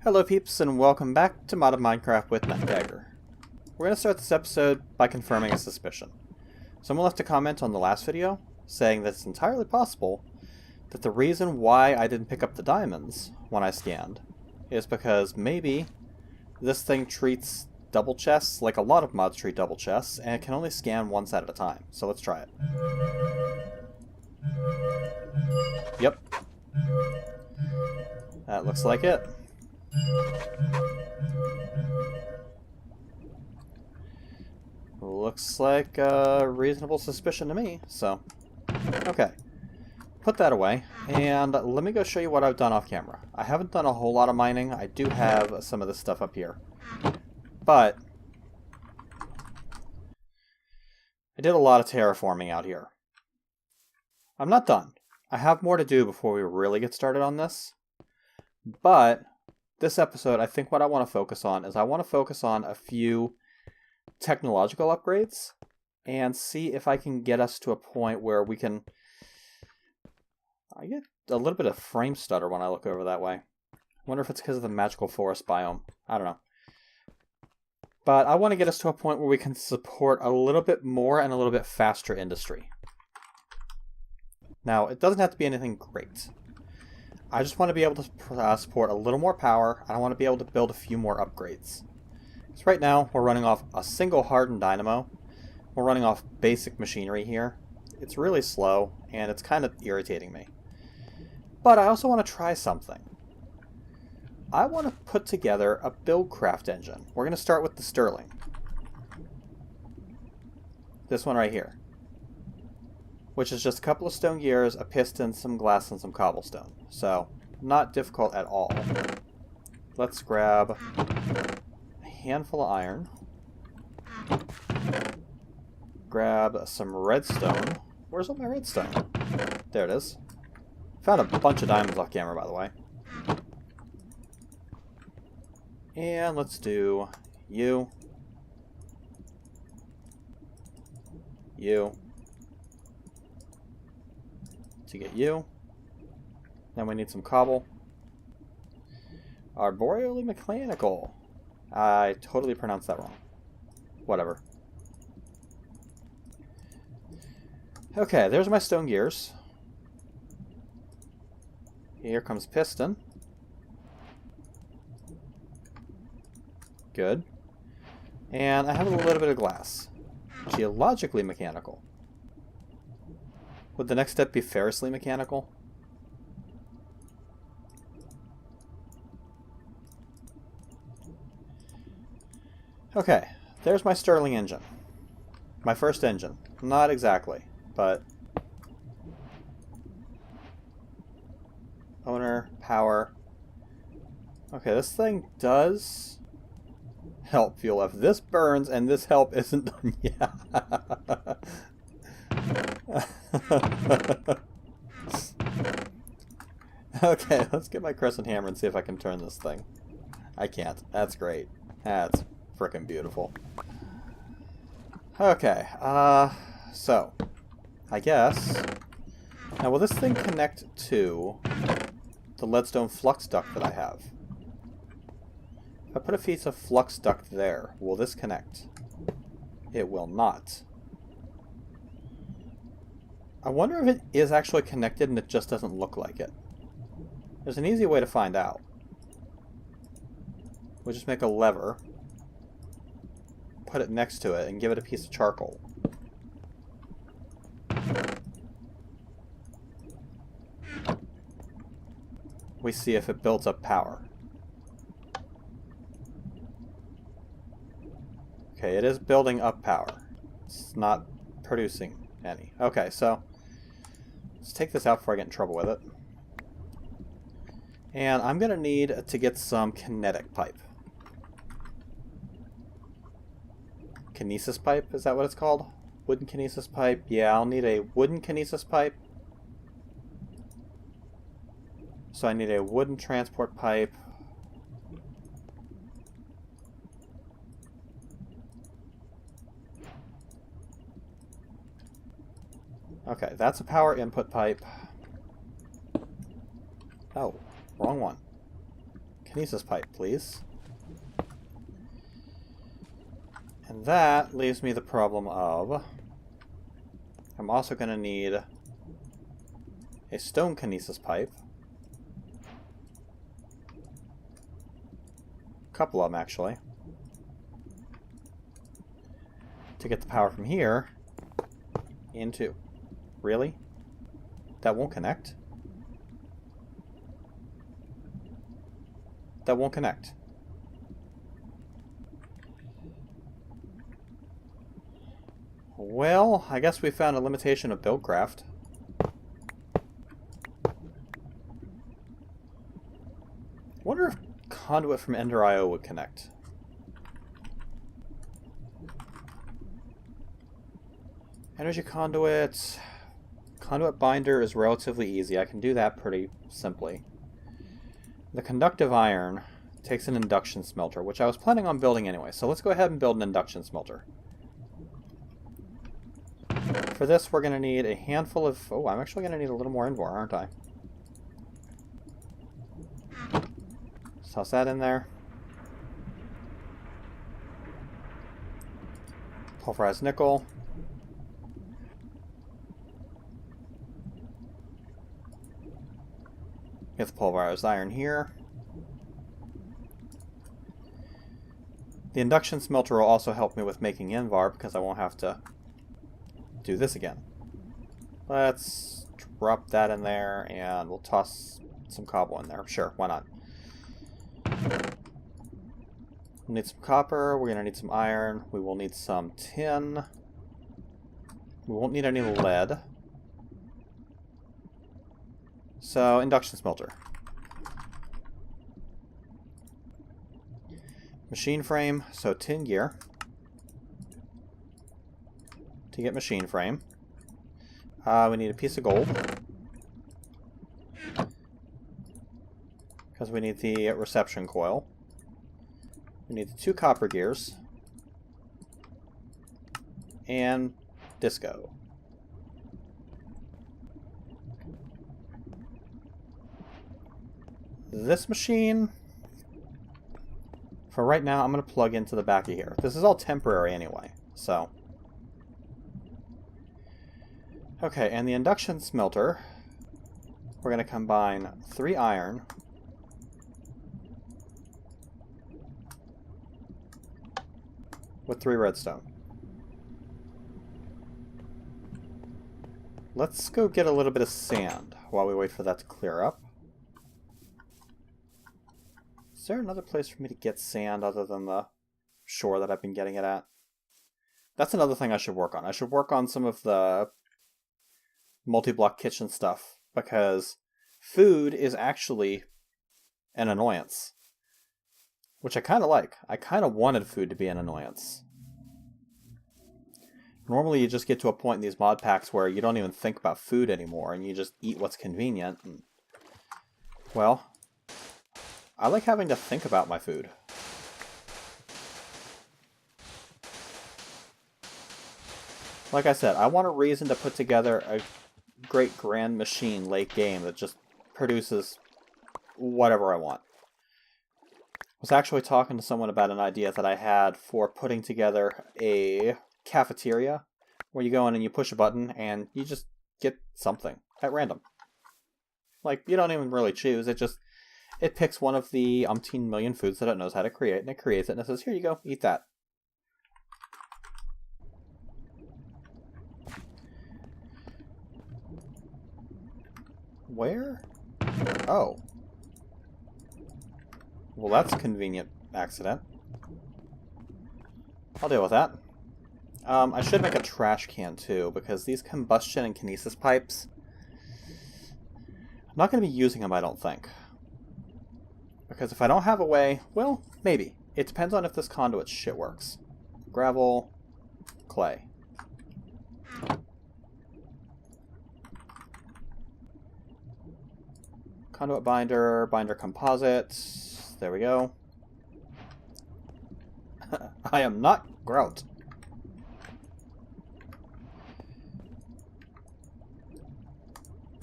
Hello peeps and welcome back to Modded Minecraft with Nightdagger. We're going to start this episode by confirming a suspicion. Someone left a comment on the last video saying that it's entirely possible that the reason why I didn't pick up the diamonds when I scanned is because maybe this thing treats double chests like a lot of mods treat double chests and it can only scan one set at a time. So let's try it. Yep. That looks like it. Looks like a reasonable suspicion to me, so okay. Put that away, and let me go show you what I've done off camera. I haven't done a whole lot of mining. I do have some of this stuff up here, but I did a lot of terraforming out here. I'm not done. I have more to do before we really get started on this, but this episode, I think what I want to focus on is I want to focus on a few technological upgrades and see if I can get us to a point where we can... I get a little bit of frame stutter when I look over that way. I wonder if it's because of the magical forest biome. I don't know. But I want to get us to a point where we can support a little bit more and a little bit faster industry. Now, it doesn't have to be anything great. I just want to be able to support a little more power, and I want to be able to build a few more upgrades. So right now, we're running off a single hardened dynamo. We're running off basic machinery here. It's really slow, and it's kind of irritating me. But I also want to try something. I want to put together a Buildcraft engine. We're going to start with the Sterling. This one right here. Which is just a couple of stone gears, a piston, some glass, and some cobblestone. So, not difficult at all. Let's grab a handful of iron. Grab some redstone. Where's all my redstone? There it is. Found a bunch of diamonds off camera, by the way. And let's do you. You. To get you. Then we need some cobble. Arboreally mechanical. I totally pronounced that wrong. Whatever. Okay, there's my stone gears. Here comes piston. Good. And I have a little bit of glass. Geologically mechanical. Would the next step be ferrously mechanical? Okay, there's my Sterling engine. My first engine. Not exactly, but... Owner, power. Okay, this thing does help fuel up. This burns and this help isn't done yet. Okay, let's get my crescent hammer and see if I can turn this thing. I can't. That's great. That's frickin' beautiful. Okay, so, I guess... Now, will this thing connect to the leadstone flux duct that I have? If I put a piece of flux duct there, will this connect? It will not. I wonder if it is actually connected and it just doesn't look like it. There's an easy way to find out. We'll just make a lever, put it next to it, and give it a piece of charcoal. We see if it builds up power. Okay, it is building up power. It's not producing any. Okay, so let's take this out before I get in trouble with it. And I'm going to need to get some kinetic pipe. Kinesis pipe, is that what it's called? Wooden kinesis pipe? Yeah, I'll need a wooden kinesis pipe. So I need a wooden transport pipe. Okay, that's a power input pipe. Oh, wrong one. Kinesis pipe, please. And that leaves me the problem of... I'm also going to need a stone kinesis pipe. A couple of them, actually. To get the power from here into... Really? That won't connect? That won't connect. Well, I guess we found a limitation of Buildcraft. Wonder if conduit from Ender IO would connect. Energy conduit. Conduit binder is relatively easy. I can do that pretty simply. The conductive iron takes an induction smelter, which I was planning on building anyway. So let's go ahead and build an induction smelter. For this, we're going to need a handful of... Oh, I'm actually going to need a little more Invor, aren't I? Just toss that in there. Pulverized nickel. Get the pulverized iron here. The induction smelter will also help me with making Invar because I won't have to do this again. Let's drop that in there and we'll toss some cobble in there. Sure, why not? We'll need some copper, we're going to need some iron, we will need some tin. We won't need any lead. So, induction smelter. Machine frame, so tin gear. To get machine frame. We need a piece of gold. Because we need the reception coil. We need the 2 copper gears. And disco. This machine, for right now, I'm going to plug into the back of here. This is all temporary anyway, so. Okay, and the induction smelter, we're going to combine 3 iron with 3 redstone. Let's go get a little bit of sand while we wait for that to clear up. Is there another place for me to get sand other than the shore that I've been getting it at? That's another thing I should work on. I should work on some of the multi-block kitchen stuff, because food is actually an annoyance. Which I kind of like. I kind of wanted food to be an annoyance. Normally you just get to a point in these mod packs where you don't even think about food anymore, and you just eat what's convenient. And, well, I like having to think about my food. Like I said, I want a reason to put together a great grand machine late game that just produces whatever I want. I was actually talking to someone about an idea that I had for putting together a cafeteria where you go in and you push a button and you just get something at random. Like, you don't even really choose, it picks one of the umpteen million foods that it knows how to create, and it creates it, and it says, here you go, eat that. Where? Oh. Well, that's a convenient accident. I'll deal with that. I should make a trash can, too, because these combustion and kinesis pipes, I'm not going to be using them, I don't think. Because if I don't have a way, well, maybe. It depends on if this conduit shit works. Gravel, clay. Conduit binder, binder composites. There we go. I am not grout.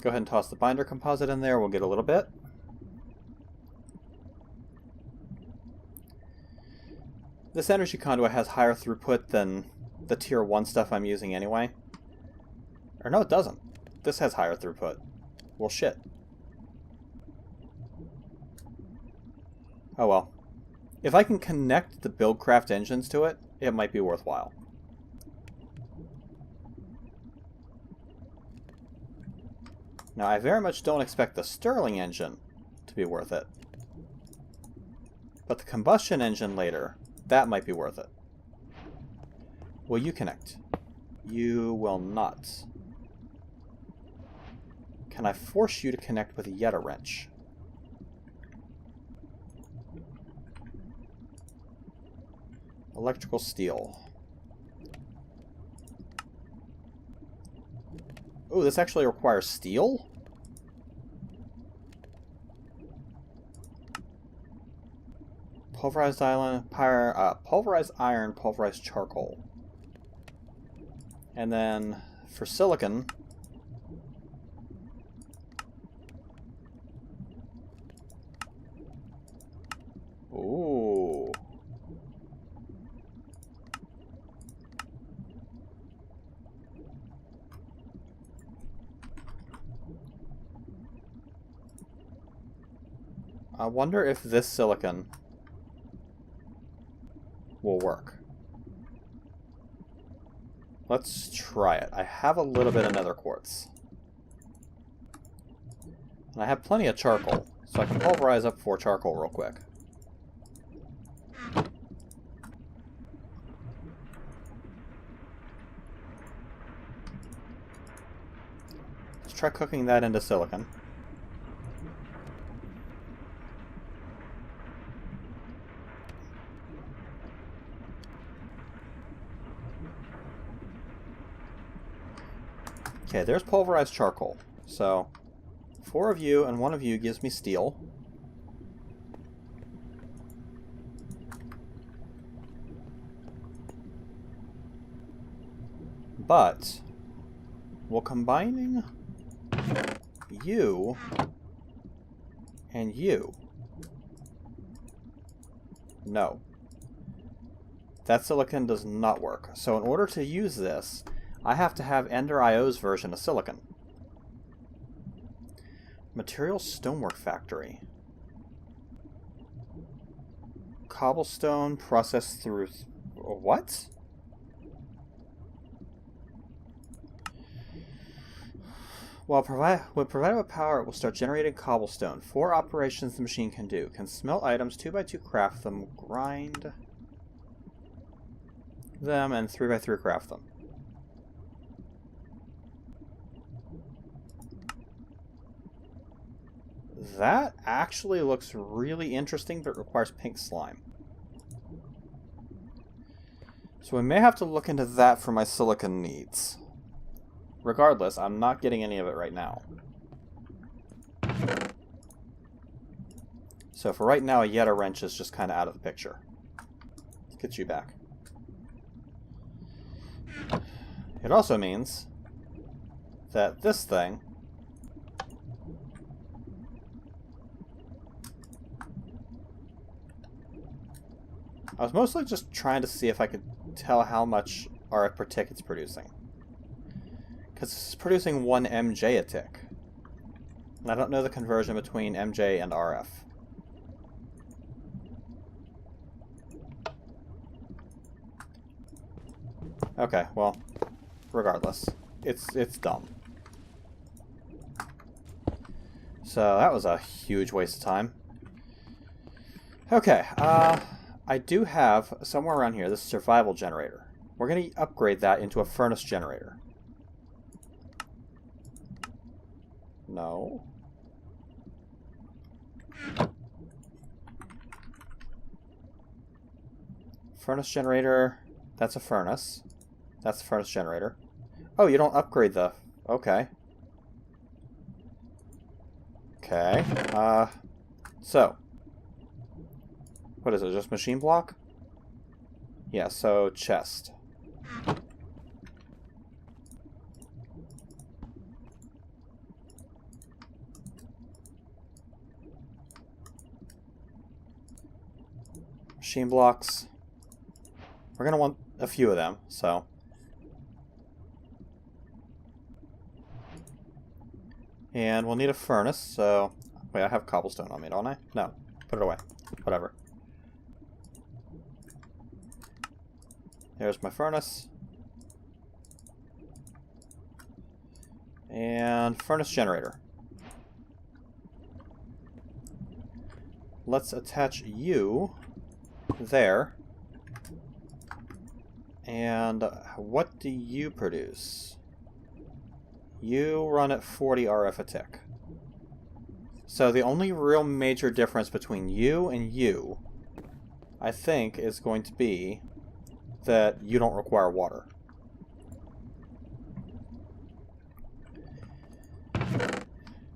Go ahead and toss the binder composite in there. We'll get a little bit. This energy conduit has higher throughput than the tier 1 stuff I'm using anyway. Or no, it doesn't. This has higher throughput. Well, shit. Oh well. If I can connect the Buildcraft engines to it, it might be worthwhile. Now, I very much don't expect the Stirling engine to be worth it. But the combustion engine later, that might be worth it. Will you connect? You will not. Can I force you to connect with yet a wrench? Electrical steel. Oh, this actually requires steel? Pulverized iron, pulverized iron, pulverized charcoal. And then for silicon, ooh. I wonder if this silicon will work. Let's try it. I have a little bit of nether quartz. And I have plenty of charcoal, so I can pulverize up 4 charcoal real quick. Let's try cooking that into silicon. Okay, there's pulverized charcoal. So, 4 of you and 1 of you gives me steel. But, well, combining you and you. No. That silicon does not work. So in order to use this, I have to have Ender IO's version of silicon. Material Stonework Factory. Cobblestone processed through... What? When provided with power, it will start generating cobblestone. 4 operations the machine can do. Can smelt items, 2x2 craft them, grind them, and 3x3 craft them. That actually looks really interesting, but requires pink slime. So we may have to look into that for my silicon needs. Regardless, I'm not getting any of it right now. So for right now, a Yeta wrench is just kind of out of the picture. Let's get you back. It also means that this thing I was mostly just trying to see if I could tell how much RF per tick it's producing. Because it's producing 1 MJ a tick. And I don't know the conversion between MJ and RF. Okay, well, regardless. It's dumb. So that was a huge waste of time. Okay, I do have, somewhere around here, this survival generator. We're going to upgrade that into a furnace generator. No. Furnace generator, that's a furnace. That's the furnace generator. Oh, you don't upgrade the... Okay. Okay, so... What is it, just machine block? Yeah, so chest. Machine blocks. We're going to want a few of them, so... And we'll need a furnace, so... Wait, I have cobblestone on me, don't I? No. Put it away. Whatever. There's my furnace. And furnace generator. Let's attach you there. And what do you produce? You run at 40 RF a tick. So the only real major difference between you and you, I think, is going to be that you don't require water.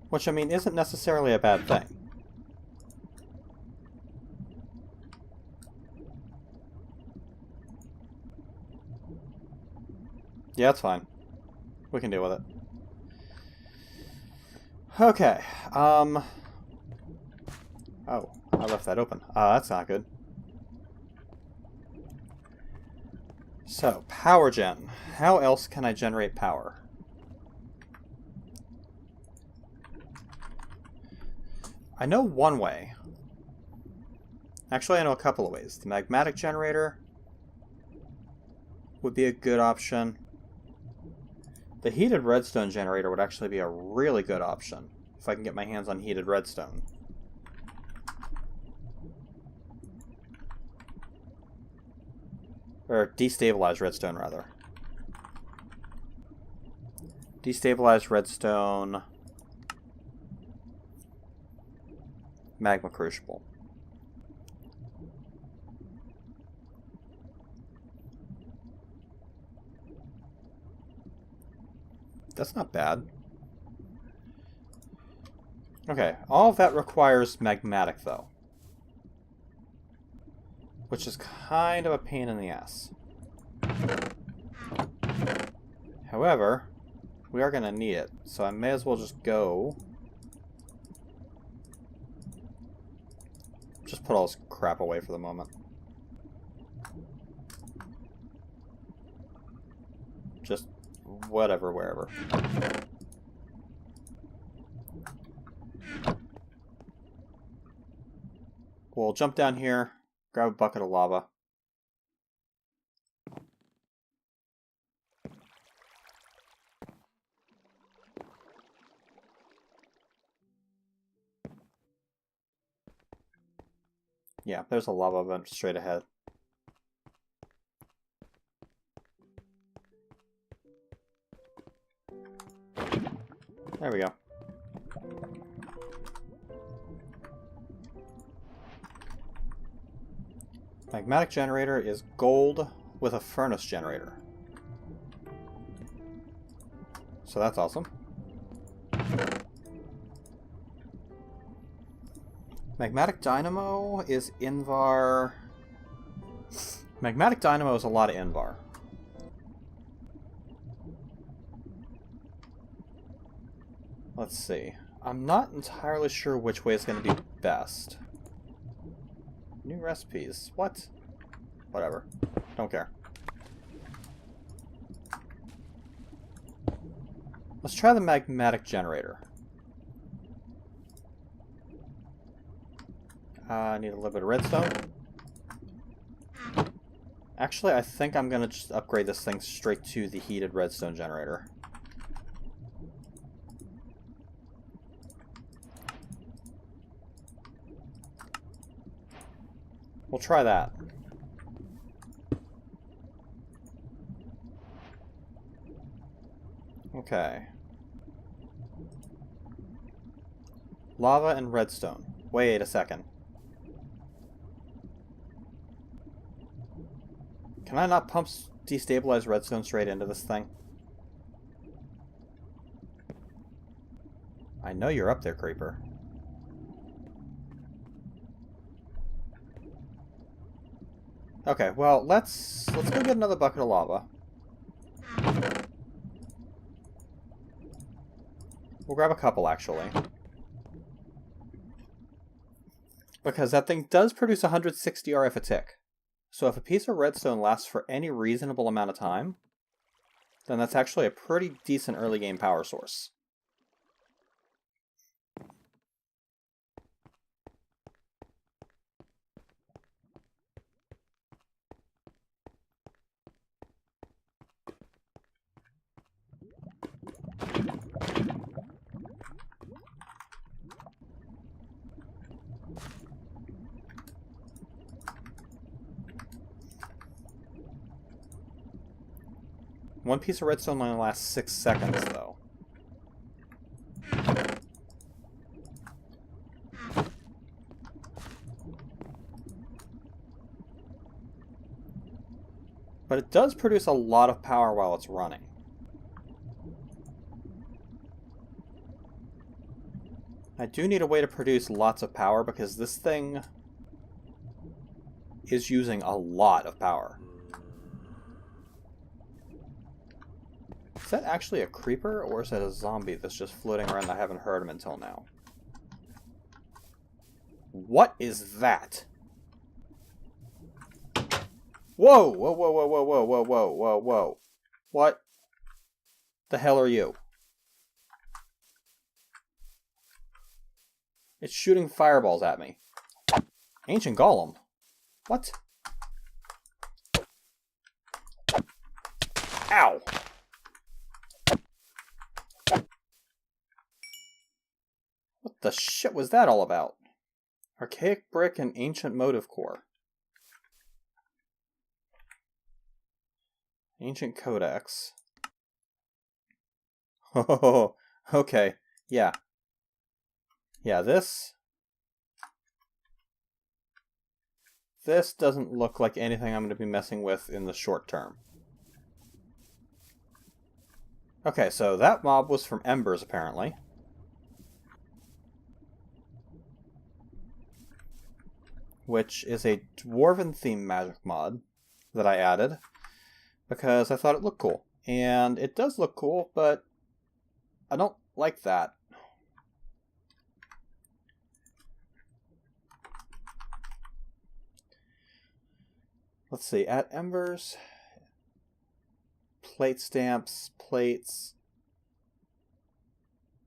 Which, I mean, isn't necessarily a bad thing. Yeah, that's fine. We can deal with it. Okay, Oh, I left that open. That's not good. So, Powergen. How else can I generate power? I know one way. Actually, I know a couple of ways. The magmatic generator would be a good option. The heated redstone generator would actually be a really good option if I can get my hands on heated redstone. Or destabilized redstone, rather. Destabilized redstone. Magma crucible. That's not bad. Okay, all of that requires magmatic, though. Which is kind of a pain in the ass. However, we are going to need it, so I may as well just go... Just put all this crap away for the moment. Just whatever, wherever. We'll jump down here, grab a bucket of lava. Yeah, there's a lava vent straight ahead. There we go. Magmatic generator is gold with a furnace generator. So that's awesome. Magmatic dynamo is Invar. Magmatic dynamo is a lot of Invar. Let's see. I'm not entirely sure which way is going to be best. New recipes. What? Whatever. Don't care. Let's try the magmatic generator. I need a little bit of redstone. Actually, I think I'm going to just upgrade this thing straight to the heated redstone generator. We'll try that. Okay. Lava and redstone. Wait a second. Can I not pump destabilized redstone straight into this thing? I know you're up there, creeper. Okay, well, let's go get another bucket of lava. We'll grab a couple, actually. Because that thing does produce 160 RF a tick. So if a piece of redstone lasts for any reasonable amount of time, then that's actually a pretty decent early game power source. One piece of redstone only lasts 6 seconds, though. But it does produce a lot of power while it's running. I do need a way to produce lots of power because this thing is using a lot of power. Is that actually a creeper, or is that a zombie that's just floating around and I haven't heard him until now? What is that? Whoa! Whoa, whoa, whoa, whoa, whoa, whoa, whoa, whoa, whoa. What the hell are you? It's shooting fireballs at me. Ancient Golem. What? Ow! What the shit was that all about? Archaic brick and ancient motive core. Ancient codex. Oh, okay. Yeah. Yeah, this doesn't look like anything I'm going to be messing with in the short term. Okay, so that mob was from Embers, apparently. Which is a Dwarven theme magic mod that I added because I thought it looked cool. And it does look cool, but I don't like that. Let's see, at Embers, plate stamps, plates,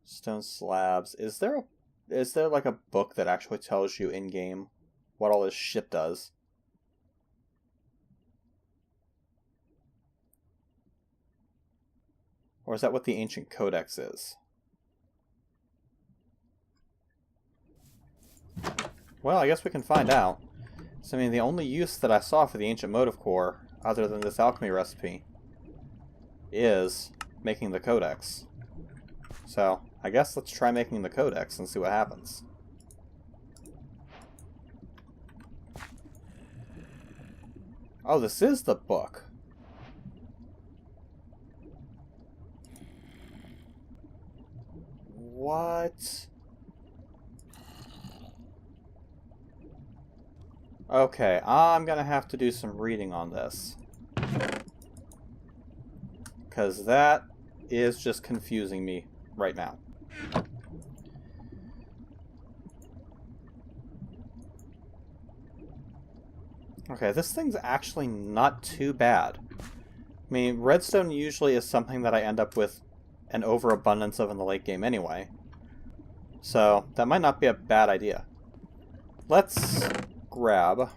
stone slabs. Is there like a book that actually tells you in game what all this shit does? Or is that what the ancient codex is? Well, I guess we can find out. So, I mean, the only use that I saw for the ancient motive core, other than this alchemy recipe, is making the codex. So, I guess let's try making the codex and see what happens. Oh, this is the book. What? Okay, I'm gonna have to do some reading on this. Because that is just confusing me right now. Okay, this thing's actually not too bad. I mean, redstone usually is something that I end up with an overabundance of in the late game anyway. So, that might not be a bad idea. Let's grab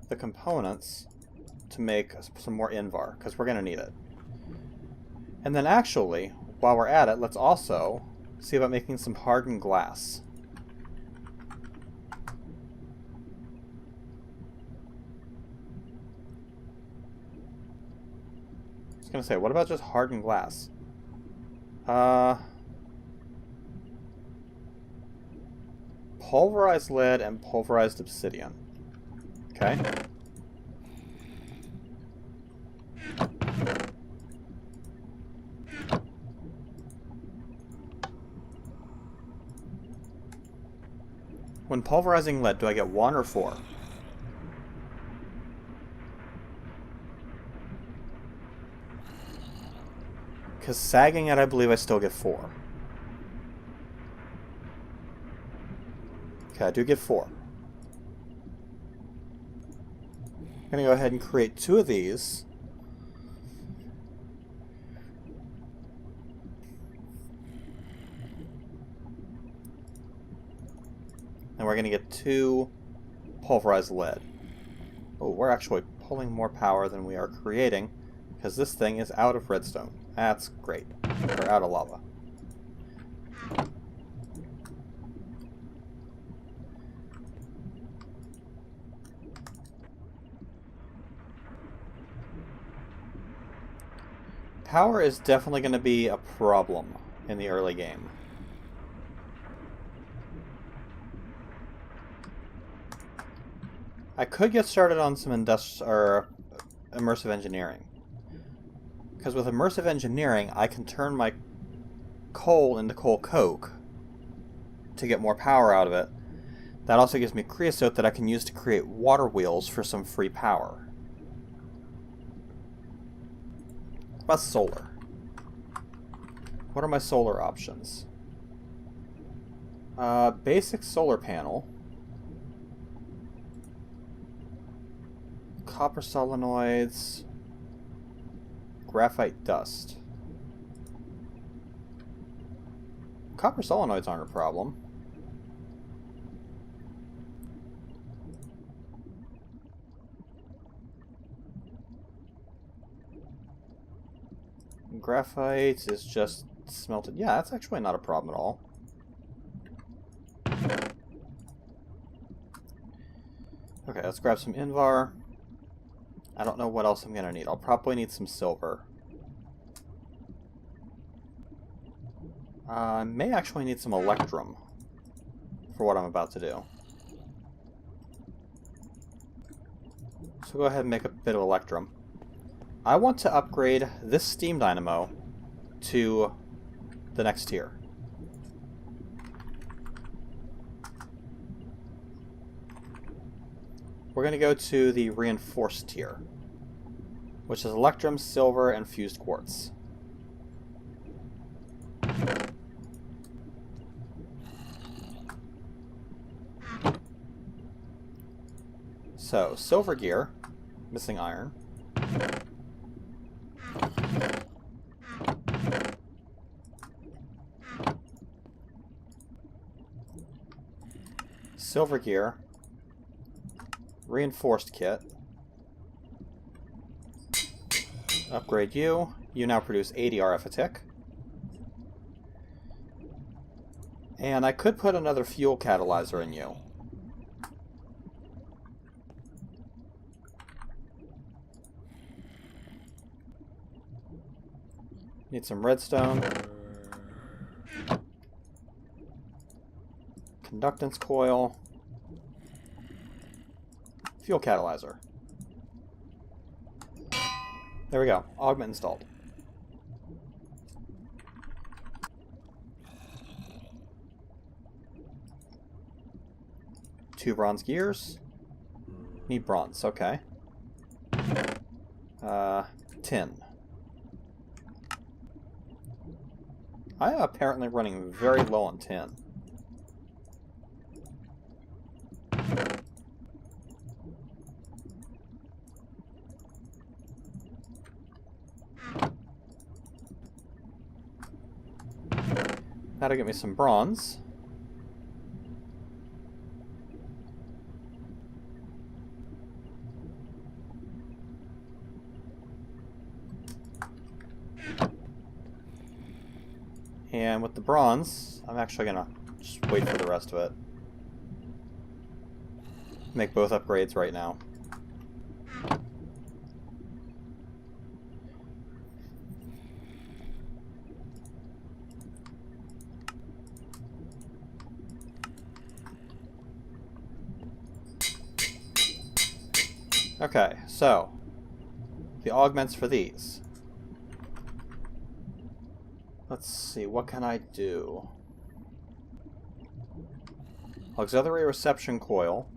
the components to make some more Invar, because we're going to need it. And then actually, while we're at it, let's also see about making some hardened glass. I was going to say, what about just hardened glass? Pulverized lead and pulverized obsidian. Okay. When pulverizing lead, do I get 1 or 4? Because sagging it, I believe I still get 4. Okay, I do get 4. I'm going to go ahead and create 2 of these. And we're going to get 2 pulverized lead. Oh, we're actually pulling more power than we are creating, because this thing is out of redstone. That's great. We're out of lava. Power is definitely going to be a problem in the early game. I could get started on some immersive engineering. Because with immersive engineering, I can turn my coal into coal coke to get more power out of it. That also gives me creosote that I can use to create water wheels for some free power. What about solar? What are my solar options? Basic solar panel. Copper solenoids. Graphite dust. Copper solenoids aren't a problem. Graphite is just smelted. Yeah, that's actually not a problem at all. Okay, let's grab some Invar. I don't know what else I'm gonna need. I'll probably need some silver. I may actually need some Electrum for what I'm about to do. So go ahead and make a bit of Electrum. I want to upgrade this steam dynamo to the next tier. We're going to go to the reinforced tier, which is Electrum, silver, and fused quartz. So, silver gear, missing iron. Silver gear, reinforced kit. Upgrade you. You now produce 80 RF a tick. And I could put another fuel catalyzer in you. Need some redstone. Conductance coil. Fuel catalyzer. There we go. Augment installed. Two bronze gears. Need bronze, okay. Tin. I am apparently running very low on tin. That'll get me some bronze. And with the bronze, I'm actually gonna just wait for the rest of it. Make both upgrades right now. Okay, so the augments for these. Let's see, what can I do? Auxiliary reception coil.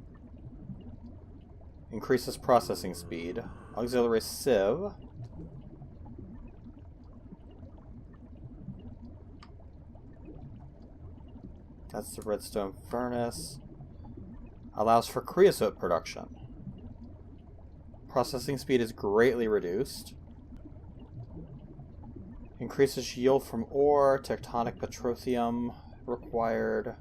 Increases processing speed. Auxiliary sieve. That's the redstone furnace. Allows for creosote production. Processing speed is greatly reduced. Increases yield from ore. Tectonic petroleum required.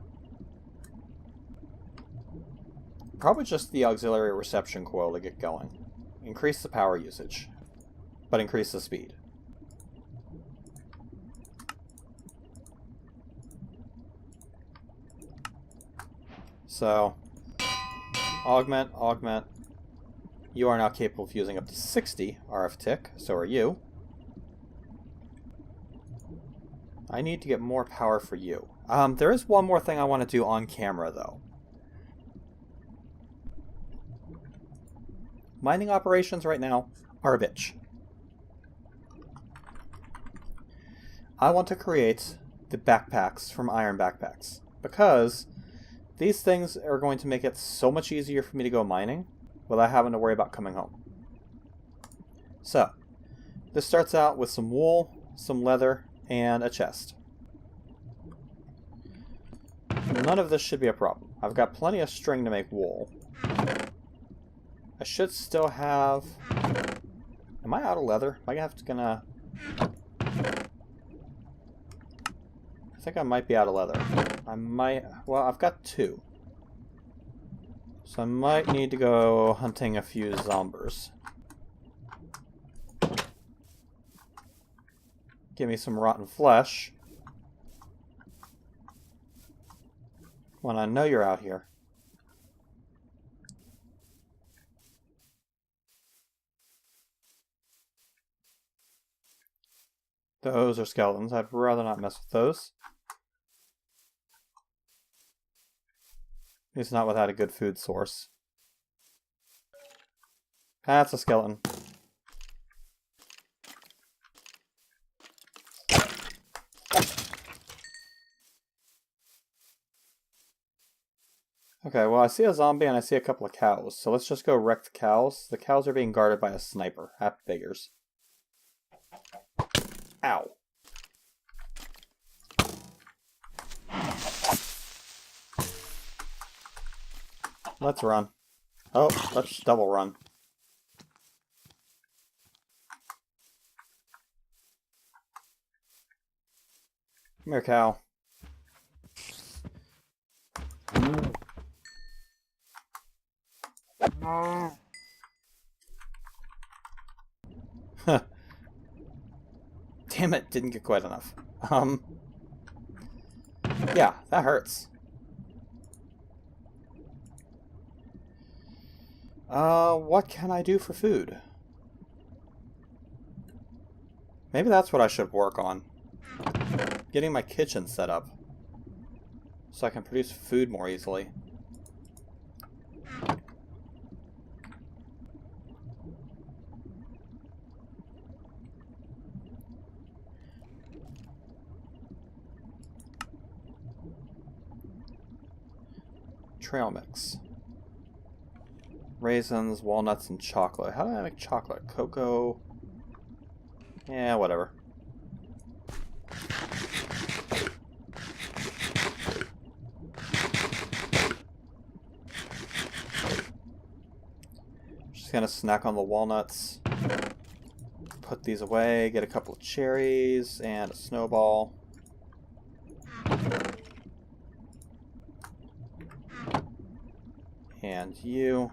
Probably just the auxiliary reception coil to get going. Increase the power usage, but increase the speed. So, augment, augment. You are now capable of using up to 60 RF tick, so are you. I need to get more power for you. There is one more thing I want to do on camera, though. Mining operations right now are a bitch. I want to create the backpacks from iron backpacks, because these things are going to make it so much easier for me to go mining without having to worry about coming home. So, this starts out with some wool, some leather, and a chest. None of this should be a problem. I've got plenty of string to make wool. I should still have... Am I out of leather? Am I gonna... I think I might be out of leather. I might... Well, I've got 2. So I might need to go hunting a few zombers. Give me some rotten flesh. When I know you're out here. Those are skeletons. I'd rather not mess with those. At least not without a good food source. That's a skeleton. Okay, well I see a zombie and I see a couple of cows, so let's just go wreck the cows. The cows are being guarded by a sniper. That figures. Ow. Let's run. Oh, let's double run. Come here, cow. Damn it, didn't get quite enough. Yeah, that hurts. What can I do for food? Maybe that's what I should work on. Getting my kitchen set up. So I can produce food more easily. Trail mix. Raisins, walnuts, and chocolate. How do I make chocolate? Cocoa? Yeah, whatever. Just gonna snack on the walnuts. Put these away, get a couple of cherries, and a snowball. And you.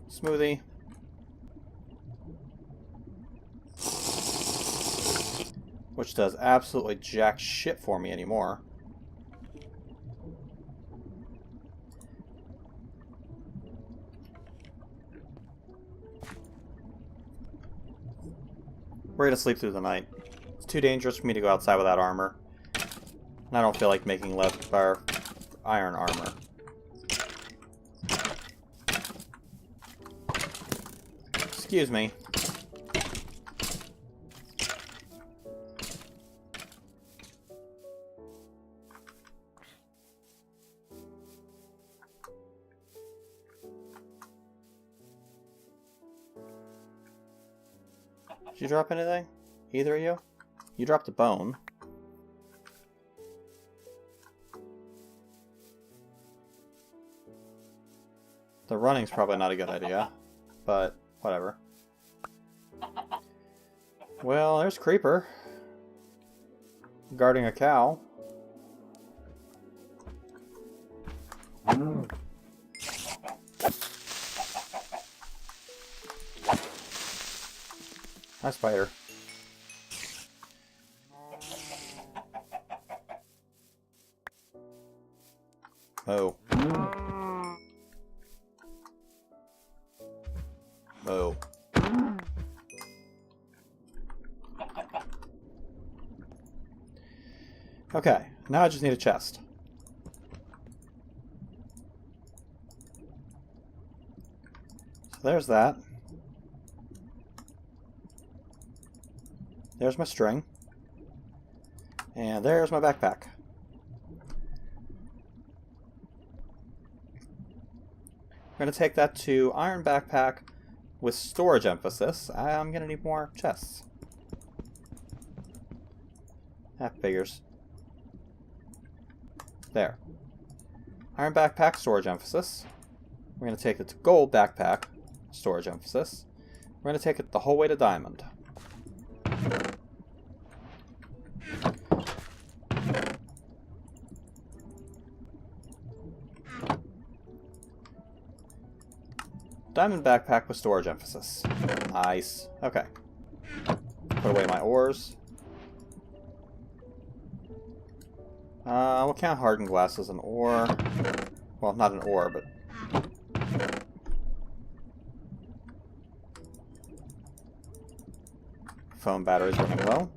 Smoothie. Which does absolutely jack shit for me anymore. We're gonna sleep through the night. It's too dangerous for me to go outside without armor. And I don't feel like making iron armor. Excuse me. Did you drop anything? Either of you? You dropped a bone. The running's probably not a good idea, but whatever. Well, there's Creeper. Guarding a cow. Hi, spider. Oh. Oh. Okay, now I just need a chest. So there's that. There's my string. And there's my backpack. I'm going to take that to iron backpack with storage emphasis. I'm going to need more chests. That figures. There. Iron backpack, storage emphasis. We're going to take it to gold backpack, storage emphasis. We're going to take it the whole way to diamond. Diamond backpack with storage emphasis. Nice. Okay. Put away my ores. We'll count hardened glass as an ore. Well, not an ore, but... phone batteries running low.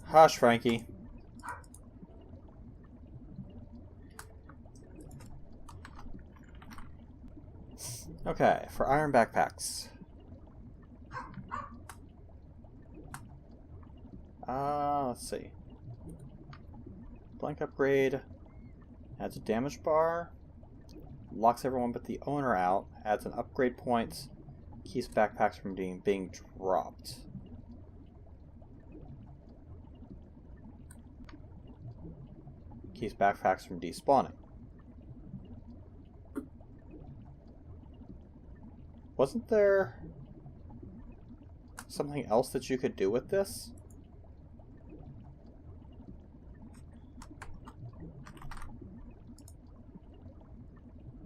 Hush, Frankie. Okay, for iron backpacks. Let's see. Blank upgrade. Adds a damage bar. Locks everyone but the owner out. Adds an upgrade point. Keeps backpacks from being dropped. Keeps backpacks from despawning. Wasn't there something else that you could do with this?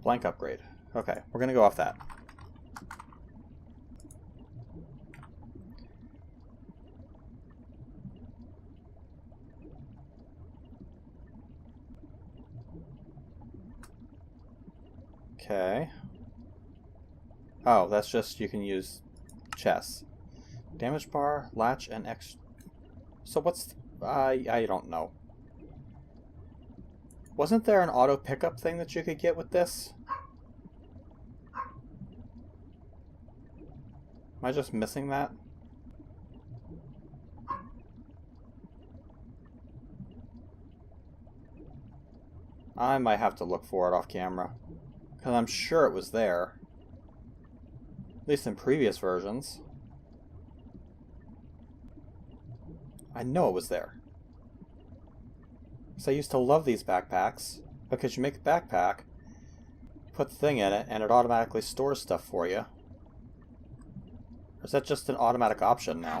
Blank upgrade. Okay, we're gonna go off that. Okay. Oh, that's just you can use chests. Damage bar, latch, and X. So what's... I don't know. Wasn't there an auto pickup thing that you could get with this? Am I just missing that? I might have to look for it off camera. Because I'm sure it was there. At least in previous versions. I know it was there. So I used to love these backpacks, because you make a backpack, put the thing in it, and it automatically stores stuff for you. Or is that just an automatic option now?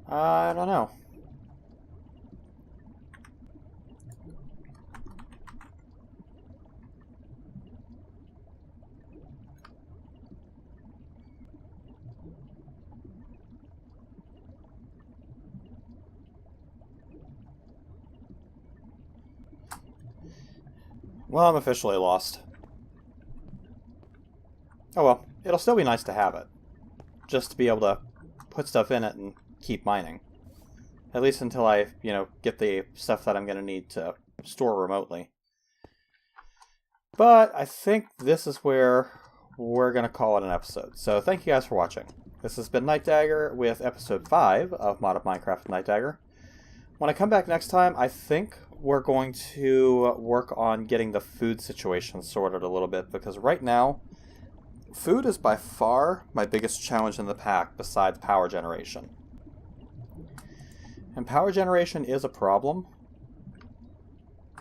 I don't know. Well, I'm officially lost. Oh well, it'll still be nice to have it. Just to be able to put stuff in it and keep mining. At least until I, get the stuff that I'm going to need to store remotely. But I think this is where we're going to call it an episode. So thank you guys for watching. This has been Nightdagger with episode 5 of Mod of Minecraft with Nightdagger. When I come back next time, I think we're going to work on getting the food situation sorted a little bit, because right now, food is by far my biggest challenge in the pack besides power generation. And power generation is a problem,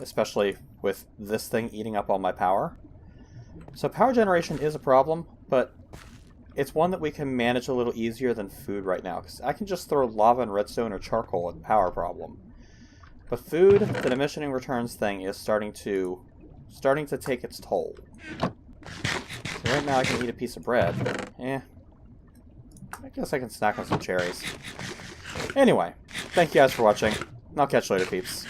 especially with this thing eating up all my power. So power generation is a problem, but it's one that we can manage a little easier than food right now, because I can just throw lava and redstone or charcoal at the power problem. But food, the diminishing returns thing, is starting to take its toll. So right now I can eat a piece of bread. I guess I can snack on some cherries. Anyway, thank you guys for watching, and I'll catch you later, peeps.